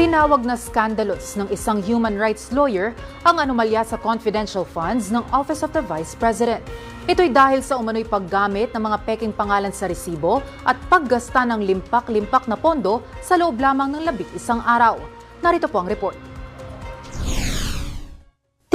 Tinawag na scandalous ng isang human rights lawyer ang anomalya sa confidential funds ng Office of the Vice President. Ito'y dahil sa umano'y paggamit ng mga peking pangalan sa resibo at paggasta ng limpak-limpak na pondo sa loob lamang ng 11 araw. Narito po ang report.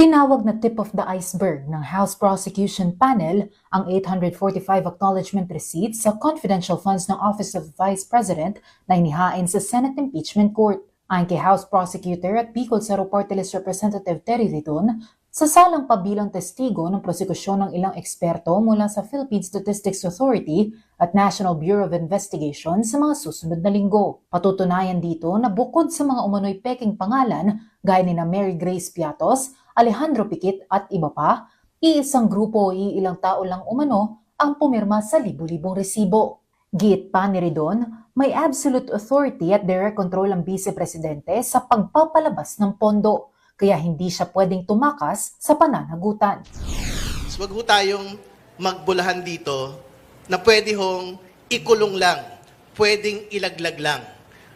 Tinawag na tip of the iceberg ng House Prosecution Panel ang 845 acknowledgement receipts sa confidential funds ng Office of the Vice President na inihain sa Senate Impeachment Court. Ayon kay House Prosecutor at Bicol Cerro Party List Representative Terry Ridon, sasalang pa bilang testigo ng prosekusyon ng ilang eksperto mula sa Philippine Statistics Authority at National Bureau of Investigation sa mga susunod na linggo. Patutunayan dito na bukod sa mga umano'y peking pangalan gaya ni na Mary Grace Piatos, Alejandro Piquit at iba pa, iisang grupo o iilang tao lang umano ang pumirma sa libu-libong resibo. Giit pa ni Ridon, may absolute authority at direct control ang Vice-Presidente sa pagpapalabas ng pondo, kaya hindi siya pwedeng tumakas sa pananagutan. Huwag ho tayong magbulahan dito na pwede hong ikulong lang, pwedeng ilaglag lang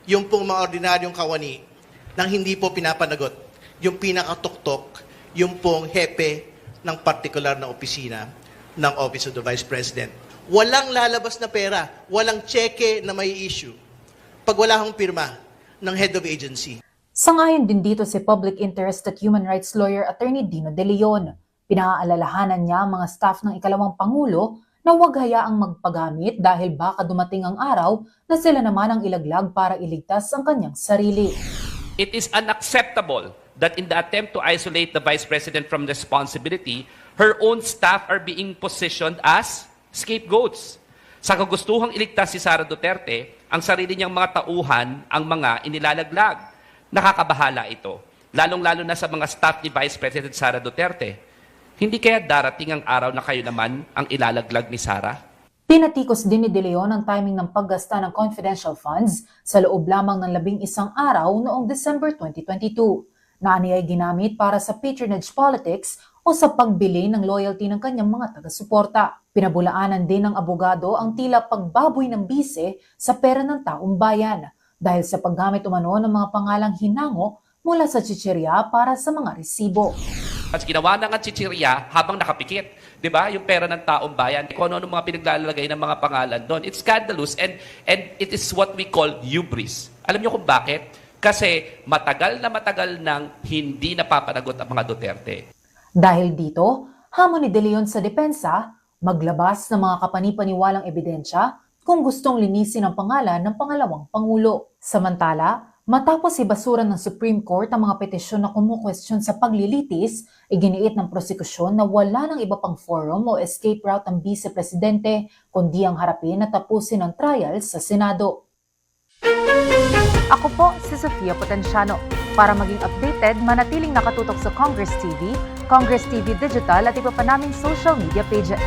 yung pong mga ordinaryong kawani nang hindi po pinapanagot, yung pinakatuktok, yung pong hepe ng partikular na opisina ng Office of the Vice President. Walang lalabas na pera, walang cheque na may issue pag wala hong pirma ng head of agency. Sangayon din dito si Public Interest at Human Rights Lawyer Attorney Dino De Leon. Pinaalalahanan niya ang mga staff ng ikalawang Pangulo na huwag hayaang magpagamit dahil baka dumating ang araw na sila naman ang ilaglag para iligtas ang kanyang sarili. It is unacceptable that in the attempt to isolate the Vice President from responsibility, her own staff are being positioned as scapegoats. Sa kagustuhang iligtas si Sara Duterte, ang sarili niyang mga tauhan ang mga inilalaglag. Nakakabahala ito, lalong-lalo na sa mga staff ni Vice President Sara Duterte. Hindi kaya darating ang araw na kayo naman ang ilalaglag ni Sara? Pinatikos din ni De Leon ang timing ng paggasta ng confidential funds sa loob lamang ng 11 araw noong December 2022. Na ay ginamit para sa patronage politics o sa pagbili ng loyalty ng kanyang mga taga-suporta. Pinabulaanan din ng abogado ang tila pagbaboy ng bise sa pera ng taong bayan dahil sa paggamit umano ng mga pangalang hinango mula sa chichirya para sa mga resibo. At ginawa na nga chichirya habang nakapikit. Di ba? Yung pera ng taong bayan. Kung ano mga pinaglalagay ng mga pangalan doon. It's scandalous and it is what we call hubris. Alam niyo kung bakit? Kasi matagal nang hindi napapanagot ang mga Duterte. Dahil dito, hamon ni De Leon sa depensa, maglabas ng mga kapanipaniwalang ebidensya kung gustong linisin ang pangalan ng pangalawang Pangulo. Samantala, matapos ibasura ng Supreme Court ang mga petisyon na kumukwestiyon sa paglilitis, iginiit ng prosekusyon na wala ng iba pang forum o escape route ang Vice-Presidente kundi ang harapin at tapusin ang trial sa Senado. Ako po si Sofia Potenciano. Para maging updated, manatiling nakatutok sa Congress TV, Congress TV Digital at iba pa naming social media pages.